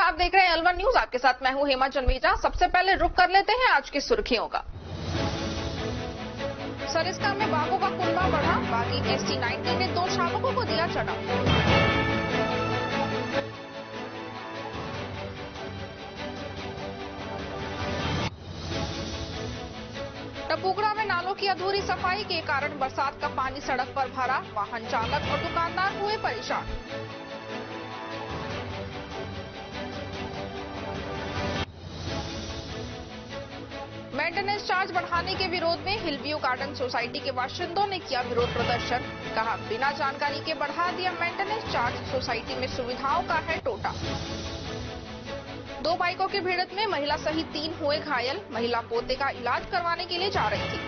आप देख रहे हैं अलवर न्यूज। आपके साथ मैं हूं हेमा जन्मेजा। सबसे पहले रुक कर लेते हैं आज की सुर्खियों का। सरिस्का में बाघों का कुनबा बढ़ा, बागी ST-19 ने 2 शावकों को दिया चढ़ा। टपुकड़ा में नालों की अधूरी सफाई के कारण बरसात का पानी सड़क पर भरा, वाहन चालक और दुकानदार हुए परेशान। मेंटेनेंस चार्ज बढ़ाने के विरोध में हिलव्यू गार्डन सोसाइटी के बाशिंदों ने किया विरोध प्रदर्शन। कहा, बिना जानकारी के बढ़ा दिया मेंटेनेंस चार्ज, सोसाइटी में सुविधाओं का है टोटा। 2 बाइकों की भिड़ंत में महिला सहित 3 हुए घायल। महिला पोते का इलाज करवाने के लिए जा रही थी।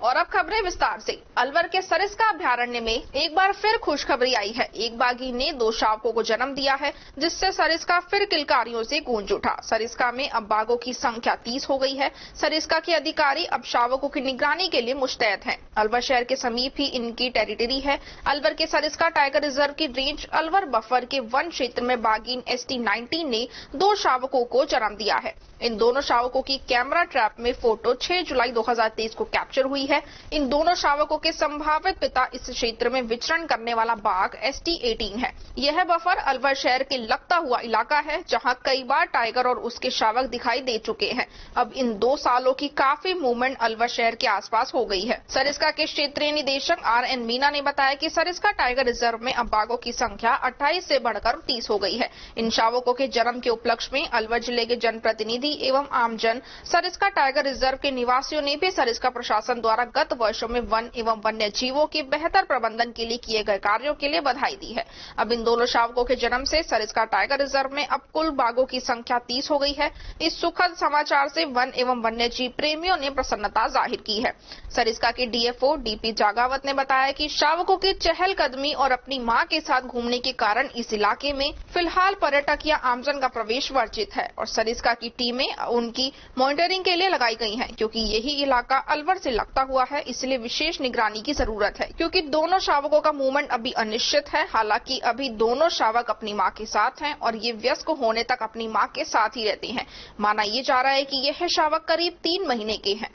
और अब खबरें विस्तार से। अलवर के सरिस्का अभयारण्य में एक बार फिर खुशखबरी आई है। एक बाघी ने 2 शावकों को जन्म दिया है, जिससे सरिस्का फिर किलकारियों से गूंज उठा। सरिस्का में अब बाघों की संख्या 30 हो गई है। सरिस्का के अधिकारी अब शावकों की निगरानी के लिए मुस्तैद हैं। अलवर शहर के समीप ही इनकी टेरिटरी है। अलवर के सरिस्का टाइगर रिजर्व की रेंज अलवर बफर के वन क्षेत्र में बाघीन ST-19 ने 2 शावकों को जन्म दिया है। इन दोनों शावकों की कैमरा ट्रैप में फोटो 6 जुलाई 2023 को कैप्चर हुई है। इन दोनों शावकों के संभावित पिता इस क्षेत्र में विचरण करने वाला बाघ ST-18 है। यह बफर अलवर शहर के लगता हुआ इलाका है, जहां कई बार टाइगर और उसके शावक दिखाई दे चुके हैं। अब इन 2 सालों की काफी मूवमेंट अलवर शहर के आसपास हो गई है। सरिस्का के क्षेत्रीय निदेशक RN मीना ने बताया कि सरिस्का टाइगर रिजर्व में अब बाघों की संख्या 28 से बढ़कर 30 हो गई है। इन शावकों के जन्म के उपलक्ष्य में अलवर जिले के जनप्रतिनिधि एवं आमजन, सरिस्का टाइगर रिजर्व के निवासियों ने भी सरिस्का प्रशासन द्वारा गत वर्षों में वन एवं वन्य जीवों के बेहतर प्रबंधन के लिए किए गए कार्यों के लिए बधाई दी है। अब इन दोनों शावकों के जन्म से सरिस्का टाइगर रिजर्व में अब कुल बाघों की संख्या 30 हो गई है। इस सुखद समाचार से वन एवं वन्य जीव प्रेमियों ने प्रसन्नता जाहिर की है। सरिस्का के DFO DP जागावत ने बताया कि शावकों की चहलकदमी और अपनी मां के साथ घूमने के कारण इस इलाके में फिलहाल पर्यटक या आमजन का प्रवेश वर्जित है और सरिस्का की टीमें उनकी मॉनिटरिंग के लिए लगाई गई हैं, क्योंकि यही इलाका अलवर से लगता हुआ है। इसलिए विशेष निगरानी की जरूरत है, क्योंकि दोनों शावकों का मूवमेंट अभी अनिश्चित है। हालांकि अभी दोनों शावक अपनी मां के साथ हैं और ये वयस्क होने तक अपनी मां के साथ ही रहते हैं। माना ये जा रहा है कि यह शावक करीब 3 महीने के हैं।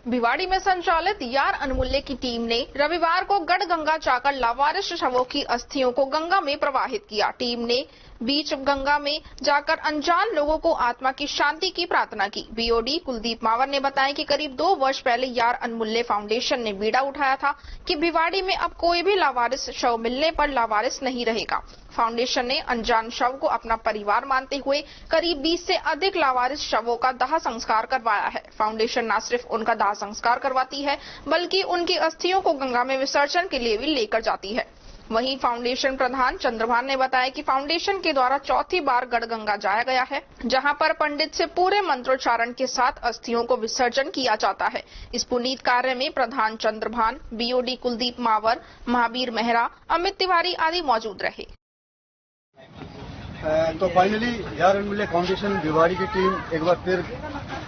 भिवाड़ी में संचालित यार अनमूल्य की टीम ने रविवार को गढ़गंगा जाकर लावारिस शवों की अस्थियों को गंगा में प्रवाहित किया। टीम ने बीच गंगा में जाकर अनजान लोगों को आत्मा की शांति की प्रार्थना की। BOD कुलदीप मावर ने बताया कि करीब 2 वर्ष पहले यार अनमूल्य फाउंडेशन ने बीड़ा उठाया था कि भिवाड़ी में अब कोई भी लावारिस शव मिलने पर लावारिस नहीं रहेगा। फाउंडेशन ने अनजान शव को अपना परिवार मानते हुए करीब 20 से अधिक लावारिस शवों का दाह संस्कार करवाया है। फाउंडेशन न सिर्फ उनका दाह संस्कार करवाती है, बल्कि उनकी अस्थियों को गंगा में विसर्जन के लिए भी लेकर जाती है। वहीं फाउंडेशन प्रधान चंद्रभान ने बताया कि फाउंडेशन के द्वारा 4थी बार गढ़गंगा जाया गया है, जहां पर पंडित से पूरे मंत्रोच्चारण के साथ अस्थियों को विसर्जन किया जाता है। इस पुनीत कार्य में प्रधान चंद्रभान, BOD कुलदीप मावर, महावीर मेहरा, अमित तिवारी आदि मौजूद रहे। तो फाइनली यार अनमूल्य फाउंडेशन भिवाड़ी की टीम एक बार फिर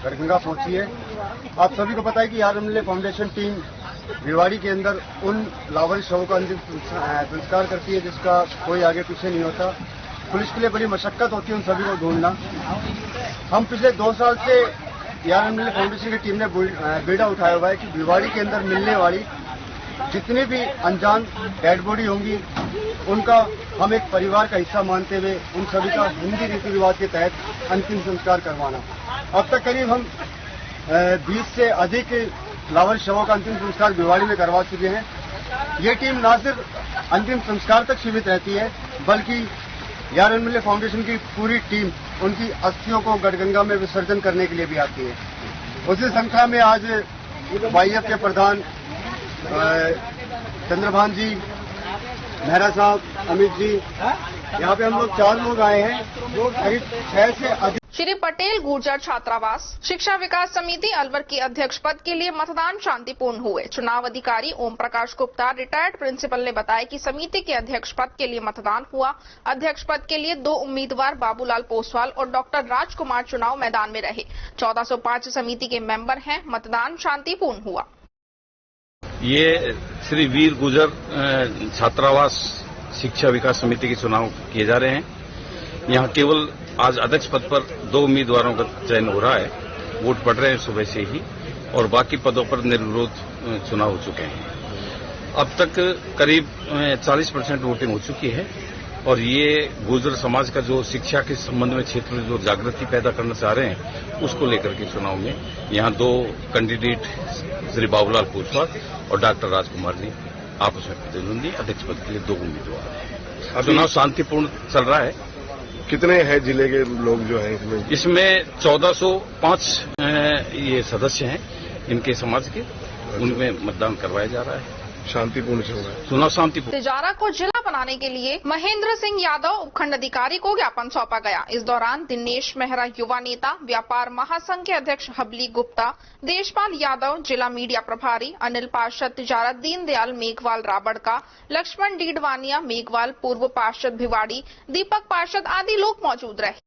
गढ़गंगा पहुंची है। आप सभी को पता है कि यार अनमूल्य फाउंडेशन टीम भिवाड़ी के अंदर उन लावारिस शवों का अंतिम संस्कार करती है जिसका कोई आगे पीछे नहीं होता। पुलिस के लिए बड़ी मशक्कत होती है उन सभी को ढूंढना। हम पिछले 2 साल से यार अनमूल्य फाउंडेशन की टीम ने बीड़ा उठाया हुआ है कि भिवाड़ी के अंदर मिलने वाली जितनी भी अनजान डेड बॉडी होंगी उनका हम एक परिवार का हिस्सा मानते हुए उन सभी का हिंदी रीति रिवाज के तहत अंतिम संस्कार करवाना। अब तक करीब हम 20 से अधिक लावारिस शवों का अंतिम संस्कार भिवाड़ी में करवा चुके हैं। ये टीम न सिर्फ अंतिम संस्कार तक सीमित रहती है, बल्कि यार अनमूल्य फाउंडेशन की पूरी टीम उनकी अस्थियों को गढ़गंगा में विसर्जन करने के लिए भी आती है। उसी संख्या में आज YF के प्रधान चंद्रभान जी, मेहरा साहब, अमित जी, यहाँ पे हम लोग 4 लोग आए हैं जो करीब 6 से अधिक। श्री पटेल गुर्जर छात्रावास शिक्षा विकास समिति अलवर के अध्यक्ष पद के लिए मतदान शांतिपूर्ण हुए। चुनाव अधिकारी ओम प्रकाश गुप्ता रिटायर्ड प्रिंसिपल ने बताया कि समिति के अध्यक्ष पद के लिए मतदान हुआ। अध्यक्ष पद के लिए 2 उम्मीदवार बाबूलाल पोसवाल और डॉक्टर राजकुमार चुनाव मैदान में रहे। 1405 समिति के मेंबर हैं। मतदान शांतिपूर्ण हुआ। ये श्री वीर गुर्जर छात्रावास शिक्षा विकास समिति के चुनाव किए जा रहे हैं। यहाँ केवल आज अध्यक्ष पद पर 2 उम्मीदवारों का चयन हो रहा है। वोट पड़ रहे हैं सुबह से ही और बाकी पदों पर निर्विरोध चुनाव हो चुके हैं। अब तक करीब 40% वोटिंग हो चुकी है और ये गुर्जर समाज का जो शिक्षा के संबंध में क्षेत्र में जो जागृति पैदा करना चाह रहे हैं उसको लेकर के चुनाव में यहाँ 2 कैंडिडेट श्री बाबूलाल पोसवाल और डॉक्टर राजकुमार जी आपस में प्रतिद्वंदी अध्यक्ष पद के लिए 2 उम्मीदवार हैं। चुनाव शांतिपूर्ण चल रहा है। कितने हैं जिले के लोग जो हैं इसमें? इसमें 1405 ये सदस्य हैं इनके समाज के, उनमें मतदान करवाया जा रहा है। शांतिपूर्ण चल रहा है चुनाव, शांतिपूर्ण। तिजारा को जिला बनाने के लिए महेंद्र सिंह यादव उपखंड अधिकारी को ज्ञापन सौंपा गया। इस दौरान दिनेश मेहरा युवा नेता, व्यापार महासंघ के अध्यक्ष हबली गुप्ता, देशपाल यादव, जिला मीडिया प्रभारी अनिल पार्षद तिजारा, दीनदयाल मेघवाल राबड़का, लक्ष्मण डीडवानिया मेघवाल, पूर्व पार्षद भिवाड़ी, दीपक पार्षद आदि लोग मौजूद रहे।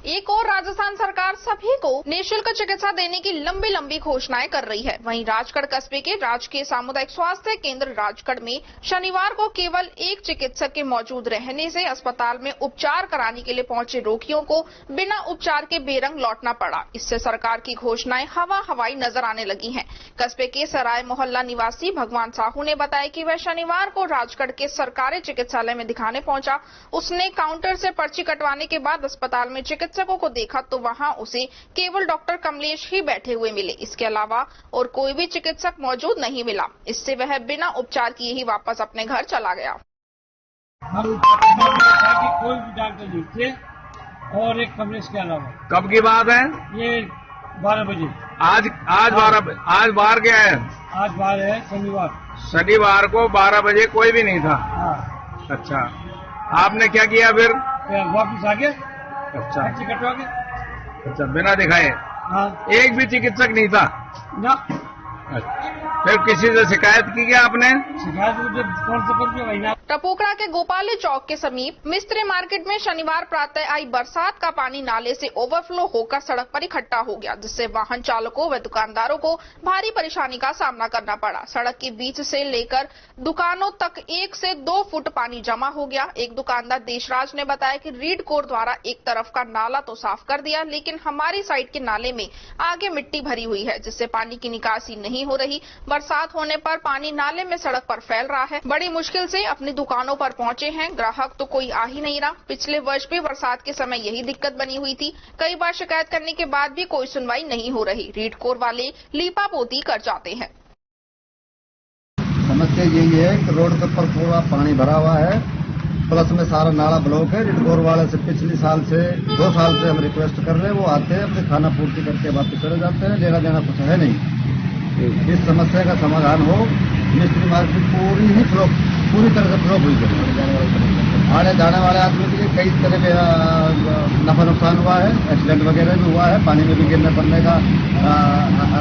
एक और राजस्थान सरकार सभी को निःशुल्क चिकित्सा देने की लंबी लंबी घोषणाएं कर रही है। वहीं राजगढ़ कस्बे के राजकीय सामुदायिक स्वास्थ्य केंद्र राजगढ़ में शनिवार को केवल 1 चिकित्सक के मौजूद रहने से अस्पताल में उपचार कराने के लिए पहुंचे रोगियों को बिना उपचार के बेरंग लौटना पड़ा। इससे सरकार की घोषणाएं हवाई नजर आने लगी हैं। कस्बे के सराय मोहल्ला निवासी भगवान साहू ने बताया कि वह शनिवार को राजगढ़ के सरकारी चिकित्सालय में दिखाने पहुंचा। उसने काउंटर से पर्ची कटवाने के बाद अस्पताल में चिकित्सकों को देखा तो वहां उसे केवल डॉक्टर कमलेश ही बैठे हुए मिले। इसके अलावा और कोई भी चिकित्सक मौजूद नहीं मिला। इससे वह बिना उपचार किए ही वापस अपने घर चला गया। कोई भी डॉक्टर नहीं थे और एक कमलेश के अलावा। कब की बात है ये? 12 बजे। आज बार क्या है? आज बार है शनिवार को 12 बजे कोई भी नहीं था। हाँ। अच्छा, आपने क्या किया फिर? वापिस आ गया। अच्छा, कटवा के। अच्छा, बिना दिखाए? हाँ। एक भी चिकित्सक नहीं था ना। अच्छा, फिर किसी से शिकायत की क्या आपने? शिकायत कौन से पर वही ना। टपोकड़ा के गोपाली चौक के समीप मिस्त्री मार्केट में शनिवार प्रातः आई बरसात का पानी नाले से ओवरफ्लो होकर सड़क पर इकट्ठा हो गया, जिससे वाहन चालकों व दुकानदारों को भारी परेशानी का सामना करना पड़ा। सड़क के बीच से लेकर दुकानों तक 1 से 2 फुट पानी जमा हो गया। एक दुकानदार देशराज ने बताया कि रीड कोर द्वारा एक तरफ का नाला तो साफ कर दिया, लेकिन हमारी साइड के नाले में आगे मिट्टी भरी हुई है, जिससे पानी की निकासी नहीं हो रही। बरसात होने पर पानी नाले में सड़क पर फैल रहा है। बड़ी मुश्किल से अपनी दुकानों पर पहुंचे हैं। ग्राहक तो कोई आ ही नहीं रहा। पिछले वर्ष भी बरसात के समय यही दिक्कत बनी हुई थी। कई बार शिकायत करने के बाद भी कोई सुनवाई नहीं हो रही। रीड कोर वाले लीपा पोती कर जाते हैं। समस्या यही है कि रोड के ऊपर पूरा पानी भरा हुआ है, प्लस में सारा नाला ब्लॉक है। रीड कोर वाले से पिछले साल से 2 साल से हम रिक्वेस्ट कर रहे हैं। वो आते हैं, अपने खाना पूर्ति करके वापस चले जाते हैं। लेना देना कुछ है नहीं। इस समस्या का समाधान हो। मिस्त्री मार्केट पूरी तरह से फ्लॉप हुई है। आने जाने वाले आदमी के लिए कई तरह के नफा नुकसान हुआ है। एक्सीडेंट वगैरह भी हुआ है। पानी में भी गिरने पड़ने का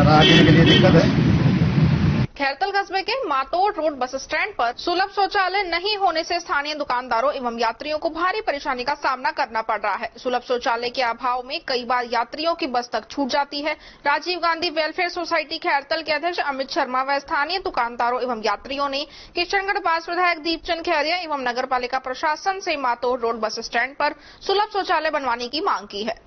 राहगीर के लिए दिक्कत है। खैरतल कस्बे के मातोड़ रोड बस स्टैंड पर सुलभ शौचालय नहीं होने से स्थानीय दुकानदारों एवं यात्रियों को भारी परेशानी का सामना करना पड़ रहा है। सुलभ शौचालय के अभाव में कई बार यात्रियों की बस तक छूट जाती है। राजीव गांधी वेलफेयर सोसाइटी खैरतल के अध्यक्ष अमित शर्मा व स्थानीय दुकानदारों एवं यात्रियों ने किशनगढ़ पास विधायक दीपचंद खैरिया एवं नगर पालिका प्रशासन से मातोड़ रोड बस स्टैंड पर सुलभ शौचालय बनवाने की मांग की है।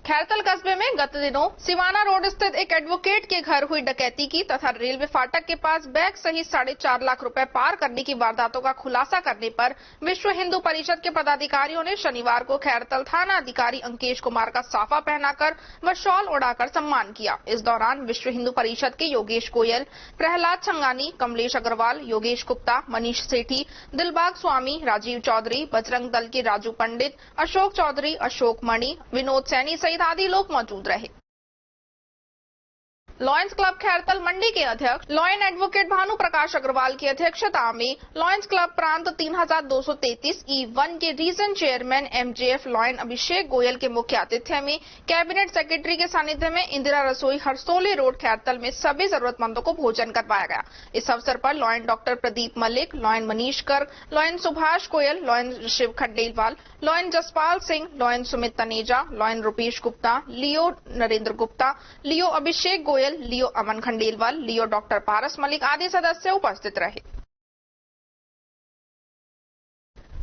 खैरतल कस्बे में गत दिनों सिवाना रोड स्थित एक एडवोकेट के घर हुई डकैती की तथा रेलवे फाटक के पास बैग सहित 4.5 लाख रुपए पार करने की वारदातों का खुलासा करने पर विश्व हिंदू परिषद के पदाधिकारियों ने शनिवार को खैरतल थाना अधिकारी अंकेश कुमार का साफा पहनाकर व शॉल उड़ाकर सम्मान किया। इस दौरान विश्व हिंदू परिषद के योगेश गोयल, प्रहलाद छंगानी, कमलेश अग्रवाल, योगेश गुप्ता, मनीष सेठी, दिलबाग स्वामी, राजीव चौधरी, बजरंग दल के राजू पंडित, अशोक चौधरी, अशोक मणि, विनोद सैनी सहित आदि लोग मौजूद रहे। लॉयंस क्लब खैरतल मंडी के अध्यक्ष लॉयन एडवोकेट भानु प्रकाश अग्रवाल की अध्यक्षता में लॉयंस क्लब प्रांत 3233E1 के रीजन चेयरमैन MJF लॉयन अभिषेक गोयल के मुख्य आतिथ्य में कैबिनेट सेक्रेटरी के सानिध्य में इंदिरा रसोई हरसोली रोड खैरतल में सभी जरूरतमंदों को भोजन करवाया गया। इस अवसर पर Lion doctor Pradeep Malik, Lion Manish Garg, Lion Subhash Goyal, Lion Shiv Khandelwal, Lion Jaspal Singh, Lion Sumit Taneja, Lion Rupesh Gupta, Leo Narendra Gupta, Leo Abhishek Goyal, Leo Aman Khandelwal, Leo doctor Paras Malik आदि सदस्य उपस्थित रहे।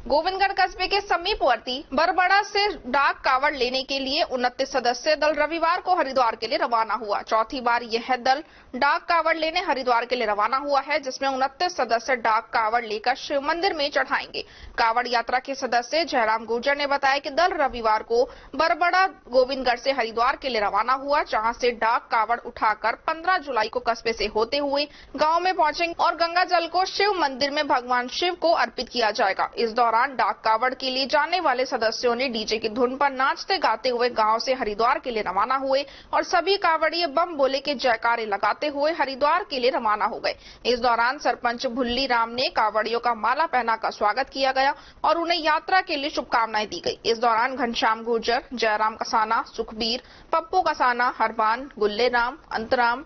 गोविंदगढ़ कस्बे के समीपवर्ती बरबड़ा से डाक कावड़ लेने के लिए 29 सदस्यीय दल रविवार को हरिद्वार के लिए रवाना हुआ। चौथी बार यह दल डाक कावड़ लेने हरिद्वार के लिए रवाना हुआ है, जिसमें 29 सदस्य डाक कावड़ लेकर शिव मंदिर में चढ़ाएंगे। कावड़ यात्रा के सदस्य जयराम गुर्जर ने बताया कि दल रविवार को बरबड़ा गोविंदगढ़ से हरिद्वार के लिए रवाना हुआ, जहां से डाक कावड़ उठाकर 15 जुलाई को कस्बे से होते हुए गांव में पहुंचेंगे और गंगा जल को शिव मंदिर में भगवान शिव को अर्पित किया जाएगा। इस दौरान डाक कावड़ के लिए जाने वाले सदस्यों ने डीजे की धुन पर नाचते गाते हुए गांव से हरिद्वार के लिए रवाना हुए और सभी कावड़िए बम बोले के जयकारे लगाते हुए हरिद्वार के लिए रवाना हो गए। इस दौरान सरपंच भुल्ली राम ने कावड़ियों का माला पहनाकर स्वागत किया गया और उन्हें यात्रा के लिए शुभकामनाएं दी गई। इस दौरान घनश्याम गुर्जर, जयराम कसाना, सुखबीर, पप्पू कसाना, हरबान, गुल्ले राम, अंतराम,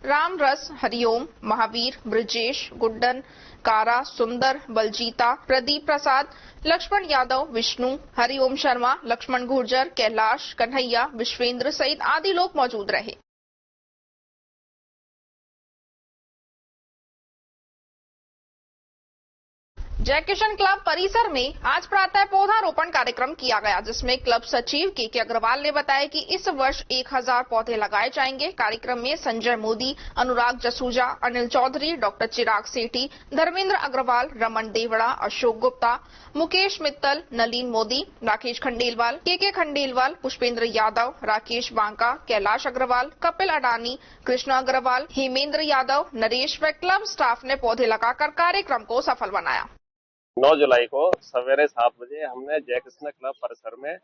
राम रस, हरिओम, महावीर, ब्रजेश, गुड्डन, कारा, सुंदर, बलजीता, प्रदीप प्रसाद, लक्ष्मण यादव, विष्णु, हरिओम शर्मा, लक्ष्मण गुर्जर, कैलाश, कन्हैया, विश्वेंद्र सहित आदि लोग मौजूद रहे। जय किशन क्लब परिसर में आज प्रातः पौधारोपण कार्यक्रम किया गया, जिसमें क्लब सचिव के अग्रवाल ने बताया कि इस वर्ष 1000 पौधे लगाए जाएंगे। कार्यक्रम में संजय मोदी, अनुराग जसूजा, अनिल चौधरी, डॉक्टर चिराग सेठी, धर्मेंद्र अग्रवाल, रमन देवड़ा, अशोक गुप्ता, मुकेश मित्तल, नलीन मोदी, राकेश खंडेलवाल, के खंडेलवाल, पुष्पेंद्र यादव, राकेश बांका, कैलाश अग्रवाल, कपिल अडानी, कृष्ण अग्रवाल, हेमेंद्र यादव, नरेश व क्लब स्टाफ ने पौधे लगाकर कार्यक्रम को सफल बनाया। 9 जुलाई को सवेरे 7 बजे हमने जय कृष्ण क्लब परिसर में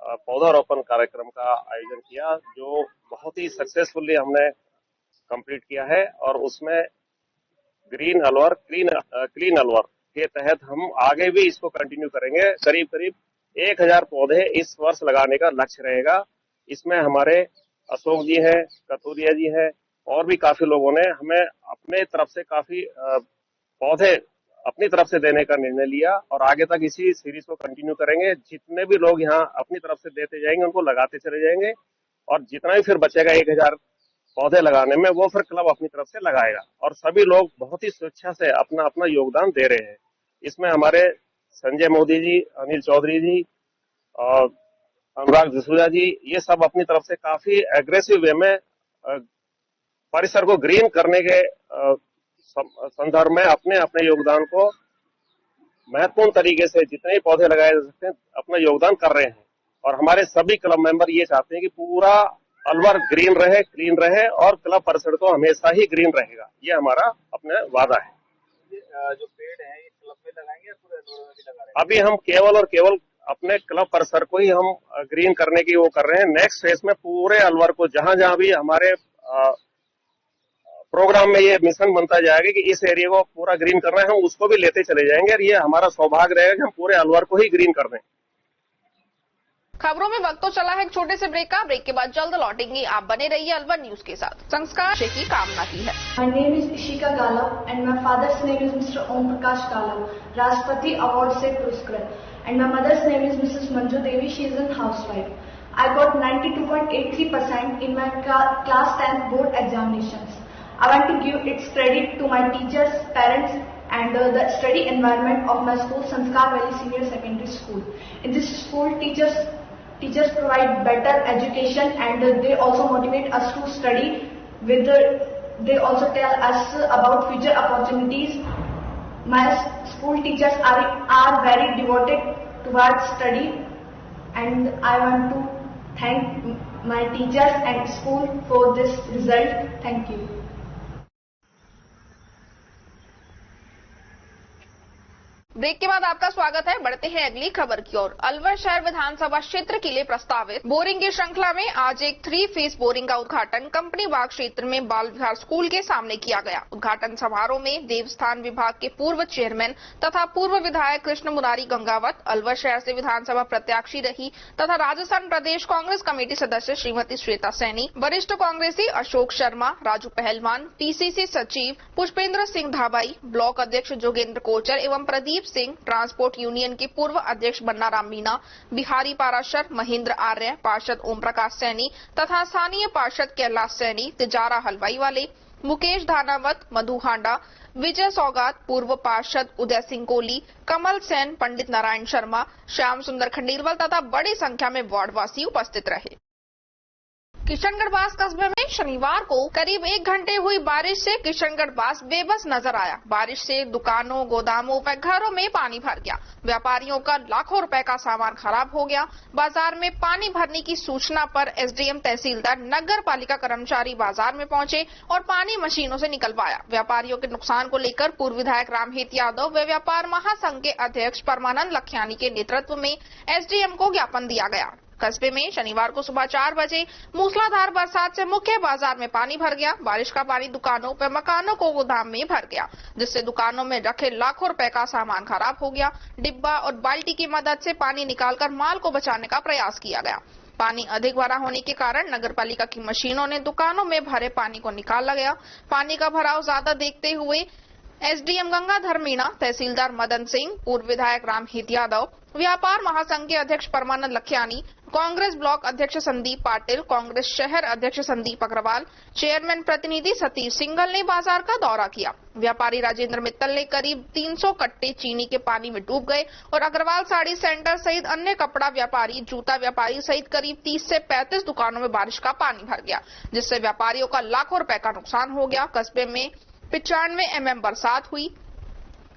पौधारोपण कार्यक्रम का आयोजन किया, जो बहुत ही सक्सेसफुली हमने कंप्लीट किया है। और उसमें ग्रीन अलवर क्लीन अलवर के तहत हम आगे भी इसको कंटिन्यू करेंगे। करीब करीब 1000 पौधे इस वर्ष लगाने का लक्ष्य रहेगा। इसमें हमारे अशोक जी हैं, कतूरिया जी हैं और भी काफी लोगों ने हमें अपने तरफ से काफी पौधे अपनी तरफ से देने का निर्णय लिया और आगे तक इसी सीरीज को कंटिन्यू करेंगे। जितने भी लोग यहाँ अपनी तरफ से देते जाएंगे उनको लगाते चले जाएंगे और जितना भी फिर बचेगा 1000 पौधे लगाने में वो फिर क्लब अपनी तरफ से लगाएगा और सभी लोग बहुत ही स्वेच्छा से अपना अपना योगदान दे रहे हैं। इसमें हमारे संजय मोदी जी, अनिल चौधरी जी और अनुराग जसूजा जी, ये सब अपनी तरफ से काफी एग्रेसिव वे में परिसर को ग्रीन करने के संदर्भ में अपने अपने योगदान को महत्वपूर्ण तरीके से जितने पौधे लगाए जा सकते हैं अपना योगदान कर रहे हैं। और हमारे सभी क्लब मेंबर ये चाहते हैं कि पूरा अलवर ग्रीन रहे, क्लीन रहे और क्लब परिसर तो हमेशा ही ग्रीन रहेगा। ये हमारा अपना वादा है। जो पेड़ है ये क्लब में लगाएंगे या पूरे अलवर में भी लगा रहे हैं? अभी हम केवल और केवल अपने क्लब परिसर को ही हम ग्रीन करने की वो कर रहे हैं। नेक्स्ट फेज में पूरे अलवर को जहां जहां भी हमारे प्रोग्राम में ये मिशन बनता जाएगा कि इस एरिया को पूरा ग्रीन करना है, हम उसको भी लेते चले जाएंगे और ये हमारा सौभाग्य रहेगा कि हम पूरे अलवर को ही ग्रीन कर दें। खबरों में वक्त तो चला है एक छोटे से ब्रेक का। ब्रेक के बाद जल्द लौटेंगे। आप बने रहिए अलवर न्यूज के साथ। संस्कार की कामना की है। My name is Ishika Galab and my father's name is Mr. Om Prakash Galab, Rashtrapati Award से पुरस्कृत, and my mother's name is Mrs. Manju Devi. She is a housewife. I got 92.83% in my class 10th board examinations. I want to give its credit to my teachers, parents, and the study environment of my school, Sanskar Valley Senior Secondary School. In this school, teachers provide better education and they also motivate us to study. They also tell us about future opportunities. My school teachers are very devoted towards study, and I want to thank my teachers and school for this result. Thank you. Break के बाद आपका स्वागत है। बढ़ते हैं अगली खबर की ओर। अलवर शहर विधानसभा क्षेत्र के लिए प्रस्तावित बोरिंग की श्रृंखला में आज एक 3 फेस बोरिंग का उद्घाटन कंपनी बाग क्षेत्र में बाल विहार स्कूल के सामने किया गया। उद्घाटन समारोह में देवस्थान विभाग के पूर्व चेयरमैन तथा पूर्व विधायक कृष्ण मुरारी गंगावत, अलवर शहर से विधानसभा प्रत्याशी रही तथा राजस्थान प्रदेश कांग्रेस कमेटी सदस्य श्रीमती श्वेता सैनी, वरिष्ठ कांग्रेसी अशोक शर्मा, राजू पहलवान, पीसीसी सचिव पुष्पेंद्र सिंह धाबाई, ब्लॉक अध्यक्ष जोगेंद्र कोचर एवं प्रदीप सिंह, ट्रांसपोर्ट यूनियन के पूर्व अध्यक्ष बन्नाराम मीणा, बिहारी पाराशर, महेंद्र आर्य, पार्षद ओम प्रकाश सैनी तथा स्थानीय पार्षद कैलाश सैनी, तिजारा हलवाई वाले, मुकेश धानावत, मधु हांडा, विजय सौगात, पूर्व पार्षद उदय सिंह कोहली, कमल सेन, पंडित नारायण शर्मा, श्याम सुंदर खंडेलवाल तथा बड़ी संख्या में वार्डवासी उपस्थित रहे। किशनगढ़ बास कस्बे में शनिवार को करीब 1 घंटे हुई बारिश से किशनगढ़ बास बेबस नजर आया। बारिश से दुकानों, गोदामों व घरों में पानी भर गया। व्यापारियों का लाखों रुपए का सामान खराब हो गया। बाजार में पानी भरने की सूचना पर एसडीएम, तहसीलदार, नगर पालिका कर्मचारी बाजार में पहुंचे और पानी मशीनों से निकलवाया। व्यापारियों के नुकसान को लेकर पूर्व विधायक रामहेत यादव व व्यापार महासंघ के अध्यक्ष परमानंद लखियानी के नेतृत्व में एसडीएम को ज्ञापन दिया गया। कस्बे में शनिवार को सुबह 4 बजे मूसलाधार बरसात से मुख्य बाजार में पानी भर गया। बारिश का पानी दुकानों व मकानों को गोदाम में भर गया, जिससे दुकानों में रखे लाखों रुपए का सामान खराब हो गया। डिब्बा और बाल्टी की मदद से पानी निकालकर माल को बचाने का प्रयास किया गया। पानी अधिक भरा होने के कारण नगरपालिका की मशीनों ने दुकानों में भरे पानी को निकाला गया। पानी का भराव ज्यादा देखते हुए एसडीएम गंगाधर मीणा, तहसीलदार मदन सिंह, पूर्व विधायक रामहेत यादव, व्यापार महासंघ के अध्यक्ष परमानंद लखियानी, कांग्रेस ब्लॉक अध्यक्ष संदीप पाटिल, कांग्रेस शहर अध्यक्ष संदीप अग्रवाल, चेयरमैन प्रतिनिधि सतीश सिंघल ने बाजार का दौरा किया। व्यापारी राजेंद्र मित्तल ने करीब 300 कट्टे चीनी के पानी में डूब गए और अग्रवाल साड़ी सेंटर सहित अन्य कपड़ा व्यापारी, जूता व्यापारी सहित करीब 30 से 35 दुकानों में बारिश का पानी भर गया, जिससे व्यापारियों का लाखों रुपए का नुकसान हो गया। कस्बे में 95 mm बरसात हुई।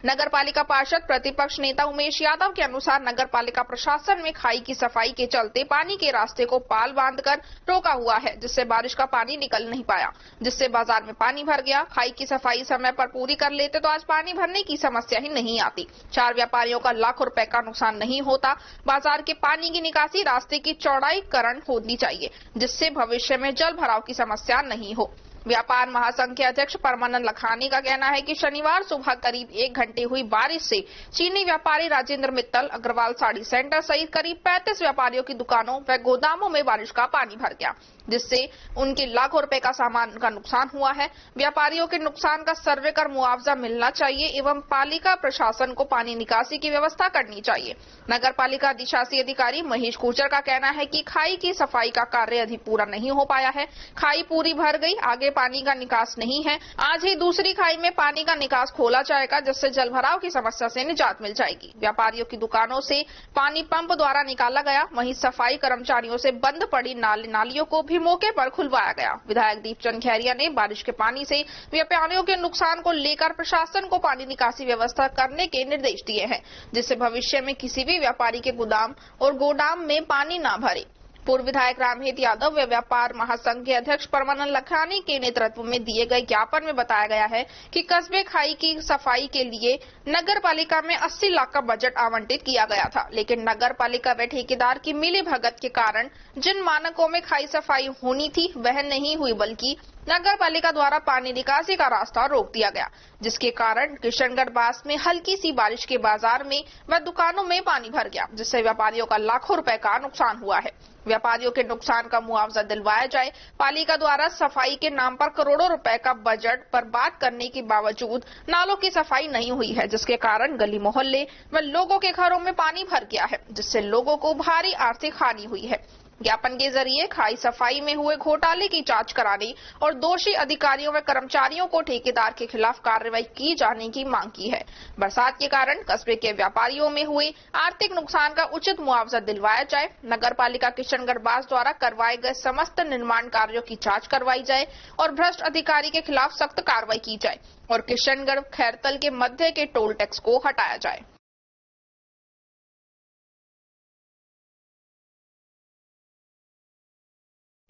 नगर पालिका पार्षद प्रतिपक्ष नेता उमेश यादव के अनुसार नगर पालिका प्रशासन में खाई की सफाई के चलते पानी के रास्ते को पाल बांधकर रोका हुआ है, जिससे बारिश का पानी निकल नहीं पाया, जिससे बाजार में पानी भर गया। खाई की सफाई समय पर पूरी कर लेते तो आज पानी भरने की समस्या ही नहीं आती। 4 व्यापारियों का लाखों रुपए का नुकसान नहीं होता। बाजार के पानी की निकासी रास्ते की चौड़ाईकरण होनी चाहिए, जिससे भविष्य में जल भराव की समस्या नहीं हो। व्यापार महासंघ के अध्यक्ष परमानंद लखानी का कहना है कि शनिवार सुबह करीब 1 घंटे हुई बारिश से चीनी व्यापारी राजेंद्र मित्तल, अग्रवाल साड़ी सेंटर सहित करीब 35 व्यापारियों की दुकानों व गोदामों में बारिश का पानी भर गया, जिससे उनके लाखों रुपए का सामान का नुकसान हुआ है। व्यापारियों के नुकसान का सर्वे कर मुआवजा मिलना चाहिए एवं पालिका प्रशासन को पानी निकासी की व्यवस्था करनी चाहिए। नगर पालिका अधिशासी अधिकारी महेश कोचर का कहना है कि खाई की सफाई का कार्य अभी पूरा नहीं हो पाया है। खाई पूरी भर गई, आगे पानी का निकास नहीं है। आज ही दूसरी खाई में पानी का निकास खोला जाएगा, जिससे जल भराव की समस्या से निजात मिल जाएगी। व्यापारियों की दुकानों से पानी पंप द्वारा निकाला गया। वहीं सफाई कर्मचारियों से बंद पड़ी नालियों को भी मौके पर खुलवाया गया। विधायक दीपचंद खैरिया ने बारिश के पानी से व्यापारियों के नुकसान को लेकर प्रशासन को पानी निकासी व्यवस्था करने के निर्देश दिए हैं, जिससे भविष्य में किसी भी व्यापारी के गोदाम और गोदाम में पानी न भरे। पूर्व विधायक रामहेत यादव व व्यापार महासंघ के अध्यक्ष परमानंद लखानी के नेतृत्व में दिए गए ज्ञापन में बताया गया है कि कस्बे खाई की सफाई के लिए नगर पालिका में 80 लाख का बजट आवंटित किया गया था, लेकिन नगर पालिका व ठेकेदार की मिलीभगत के कारण जिन मानकों में खाई सफाई होनी थी वह नहीं हुई, बल्कि नगर पालिका द्वारा पानी निकासी का रास्ता रोक दिया गया, जिसके कारण किशनगढ़ बास में हल्की सी बारिश के बाजार में व दुकानों में पानी भर गया, जिससे व्यापारियों का लाखों रुपए का नुकसान हुआ है। व्यापारियों के नुकसान का मुआवजा दिलवाया जाए। पालिका द्वारा सफाई के नाम पर करोड़ों रुपए का बजट पर बात करने के बावजूद नालों की सफाई नहीं हुई है, जिसके कारण गली मोहल्ले व लोगों के घरों में पानी भर गया है, जिससे लोगों को भारी आर्थिक हानि हुई है। ज्ञापन के जरिए खाई सफाई में हुए घोटाले की जांच कराने और दोषी अधिकारियों व कर्मचारियों को ठेकेदार के खिलाफ कार्रवाई की जाने की मांग की है। बरसात के कारण कस्बे के व्यापारियों में हुए आर्थिक नुकसान का उचित मुआवजा दिलवाया जाए। नगर पालिका किशनगढ़ बास द्वारा करवाए गए समस्त निर्माण कार्यों की जांच करवाई जाए और भ्रष्ट अधिकारी के खिलाफ सख्त कार्रवाई की जाए और किशनगढ़ खैरतल के मध्य के टोल टैक्स को हटाया जाए।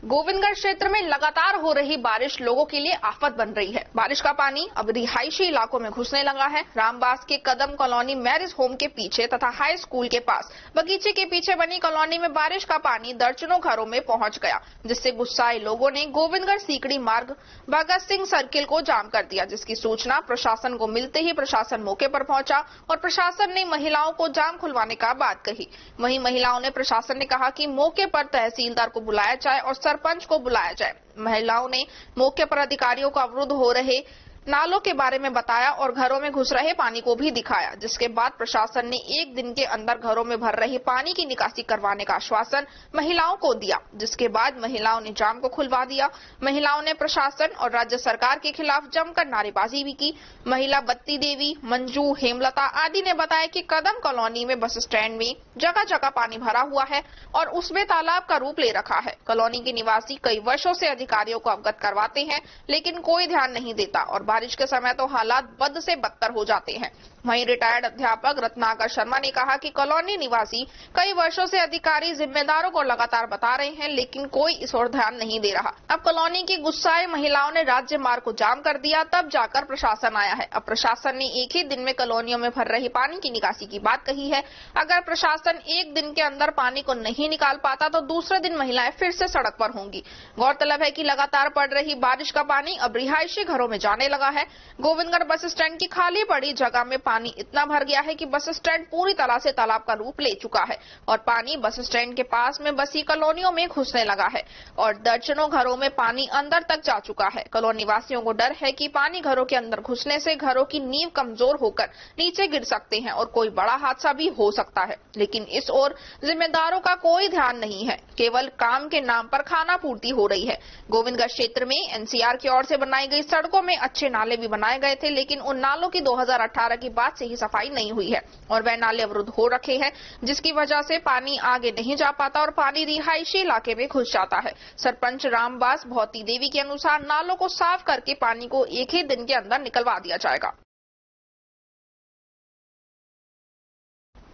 गोविंदगढ़ क्षेत्र में लगातार हो रही बारिश लोगों के लिए आफत बन रही है। बारिश का पानी अब रिहायशी इलाकों में घुसने लगा है। रामबास के कदम कॉलोनी मैरिज होम के पीछे तथा हाई स्कूल के पास बगीचे के पीछे बनी कॉलोनी में बारिश का पानी दर्जनों घरों में पहुंच गया, जिससे गुस्साए लोगों ने गोविंदगढ़ सीकड़ी मार्ग भगत सिंह सर्किल को जाम कर दिया, जिसकी सूचना प्रशासन को मिलते ही प्रशासन मौके पर पहुंचा और प्रशासन ने महिलाओं को जाम खुलवाने का बात कही। वहीं महिलाओं ने प्रशासन ने कहा कि मौके पर तहसीलदार को बुलाया जाए और सरपंच को बुलाया जाए। महिलाओं ने मौके पर अधिकारियों को अवरुद्ध हो रहे नालों के बारे में बताया और घरों में घुस रहे पानी को भी दिखाया, जिसके बाद प्रशासन ने 1 दिन के अंदर घरों में भर रहे पानी की निकासी करवाने का आश्वासन महिलाओं को दिया, जिसके बाद महिलाओं ने जाम को खुलवा दिया। महिलाओं ने प्रशासन और राज्य सरकार के खिलाफ जमकर नारेबाजी भी की। महिला बत्ती देवी, मंजू, हेमलता आदि ने बताया कि कदम कॉलोनी में बस स्टैंड में जगह जगह पानी भरा हुआ है और उसमें तालाब का रूप ले रखा है। कॉलोनी के निवासी कई वर्षों से अधिकारियों को अवगत करवाते हैं, लेकिन कोई ध्यान नहीं देता और बारिश के समय तो हालात बद से बदतर हो जाते हैं। वहीं रिटायर्ड अध्यापक रत्नाकर शर्मा ने कहा कि कॉलोनी निवासी कई वर्षों से अधिकारी जिम्मेदारों को लगातार बता रहे हैं, लेकिन कोई इस ओर ध्यान नहीं दे रहा। अब कॉलोनी की गुस्साए महिलाओं ने राज्य मार्ग को जाम कर दिया, तब जाकर प्रशासन आया है। अब प्रशासन ने एक ही दिन में कॉलोनियों में भर रही पानी की निकासी की बात कही है। अगर प्रशासन 1 दिन के अंदर पानी को नहीं निकाल पाता तो दूसरे दिन महिलाएं फिर से सड़क पर होंगी। गौरतलब है कि लगातार पड़ रही बारिश का पानी अब रिहायशी घरों में जाने लगा है। गोविंदगढ़ बस स्टैंड की खाली पड़ी जगह में पानी इतना भर गया है कि बस स्टैंड पूरी तरह से तालाब का रूप ले चुका है और पानी बस स्टैंड के पास में बसी कॉलोनियों में घुसने लगा है और दर्जनों घरों में पानी अंदर तक जा चुका है। कॉलोनी निवासियों को डर है कि पानी घरों के अंदर घुसने से घरों की नींव कमजोर होकर नीचे गिर सकते हैं और कोई बड़ा हादसा भी हो सकता है, लेकिन इस ओर जिम्मेदारों का कोई ध्यान नहीं है। केवल काम के नाम पर खाना पूर्ति हो रही है। गोविंदगढ़ क्षेत्र में एनसीआर की ओर से बनाई गई सड़कों में अच्छे नाले भी बनाए गए थे, लेकिन उन नालों की 2018 की बाद से ही सफाई नहीं हुई है और वह नाले अवरुद्ध हो रखे हैं, जिसकी वजह से पानी आगे नहीं जा पाता और पानी रिहायशी इलाके में घुस जाता है। सरपंच रामबास भौती देवी के अनुसार नालों को साफ करके पानी को एक ही दिन के अंदर निकलवा दिया जाएगा।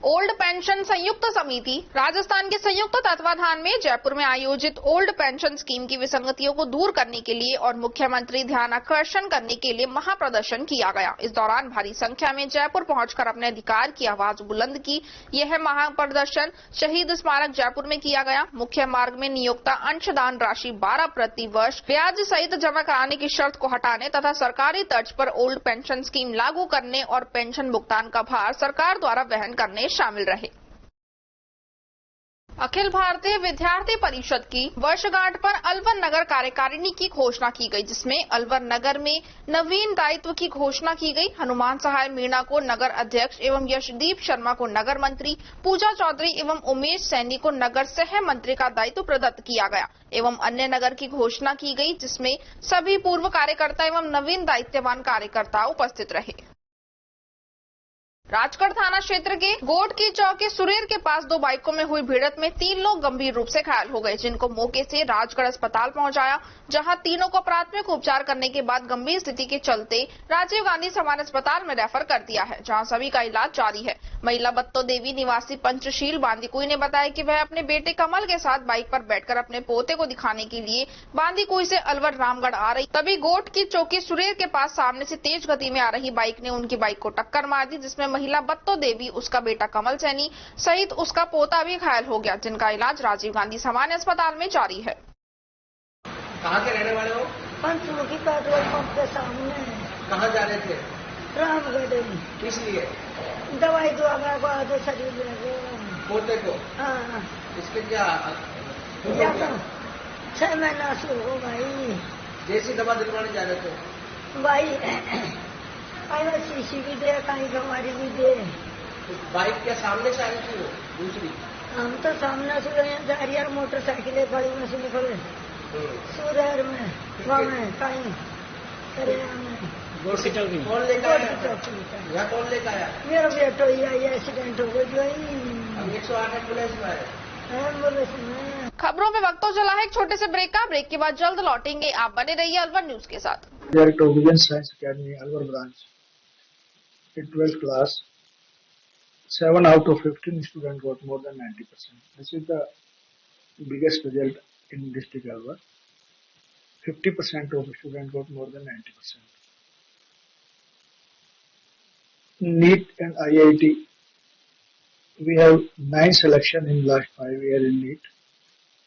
ओल्ड पेंशन संयुक्त समिति राजस्थान के संयुक्त तत्वाधान में जयपुर में आयोजित ओल्ड पेंशन स्कीम की विसंगतियों को दूर करने के लिए और मुख्यमंत्री ध्यान आकर्षण करने के लिए महाप्रदर्शन किया गया। इस दौरान भारी संख्या में जयपुर पहुंचकर अपने अधिकार की आवाज बुलंद की। यह महाप्रदर्शन शहीद स्मारक जयपुर में किया गया। मुख्य मार्ग में नियोक्ता अंशदान राशि 12 प्रति वर्ष ब्याज सहित जमा कराने की शर्त को हटाने तथा सरकारी तर्ज पर ओल्ड पेंशन स्कीम लागू करने और पेंशन भुगतान का भार सरकार द्वारा वहन करने शामिल रहे। अखिल भारतीय विद्यार्थी परिषद की वर्षगांठ पर अलवर नगर कार्यकारिणी की घोषणा की गई, जिसमें अलवर नगर में नवीन दायित्व की घोषणा की गई। हनुमान सहाय मीणा को नगर अध्यक्ष एवं यशदीप शर्मा को नगर मंत्री, पूजा चौधरी एवं उमेश सैनी को नगर सह मंत्री का दायित्व प्रदत्त किया गया एवं अन्य नगर की घोषणा की गई, जिसमें सभी पूर्व कार्यकर्ता एवं नवीन दायित्ववान कार्यकर्ता उपस्थित रहे। राजगढ़ थाना क्षेत्र के गोट की चौक के सुरेर के पास 2 बाइकों में हुई भिड़ंत में 3 लोग गंभीर रूप से घायल हो गए, जिनको मौके से राजगढ़ अस्पताल पहुंचाया, जहां तीनों को प्राथमिक उपचार करने के बाद गंभीर स्थिति के चलते राजीव गांधी सामान्य अस्पताल में रेफर कर दिया है, जहां सभी का इलाज जारी है। महिला बत्तो देवी निवासी पंचशील बांदीकुई ने बताया कि वह अपने बेटे कमल के साथ बाइक पर बैठकर अपने पोते को दिखाने के लिए बांदीकुई से अलवर रामगढ़ आ रही, तभी गोट की चौकी सुरेर के पास सामने से तेज गति में आ रही बाइक ने उनकी बाइक को टक्कर मार दी, जिसमें महिला बत्तो देवी, उसका बेटा कमल सैनी सहित उसका पोता भी घायल हो गया, जिनका इलाज राजीव गांधी सामान्य अस्पताल में जारी है। कहाँ के रहने वाले हो? पंचमुखी पेट्रोल पंप के सामने। कहाँ जा रहे थे? रामगढ़। किस लिए? दवाई दुआ को आधे शरीर में पोते को? हाँ। इसके क्या? 6 महीना से हो भाई। जैसी दवा दिलवाने जा रहे थे भाई, कहीं शीशी भी दे, कहीं हमारी भी दे। तो बाइक के सामने से आई थी वो दूसरी? हम तो सामने से जा रही है, मोटरसाइकिलें खड़ी में से निकले सुरेर में, गाँव में, कहीं कौन लेकर आया? कौन लेकर आया? मेरा बेटो ही आई, एक्सीडेंट हो गई। 108 एम्बुलेंस में आया। खबरों में वक्तों चला है एक छोटे से ब्रेक का। ब्रेक के बाद जल्द लौटेंगे, आप बने रहिए अलवर न्यूज के साथ। Director of Vision Science Academy, Alwar branch. In 12th class, 7 out of 15 students got more than 90%. This is the biggest result in district Alwar. 50% of students got more than 90%. NEET and IIT, we have 9 selection in last 5 years in NEET.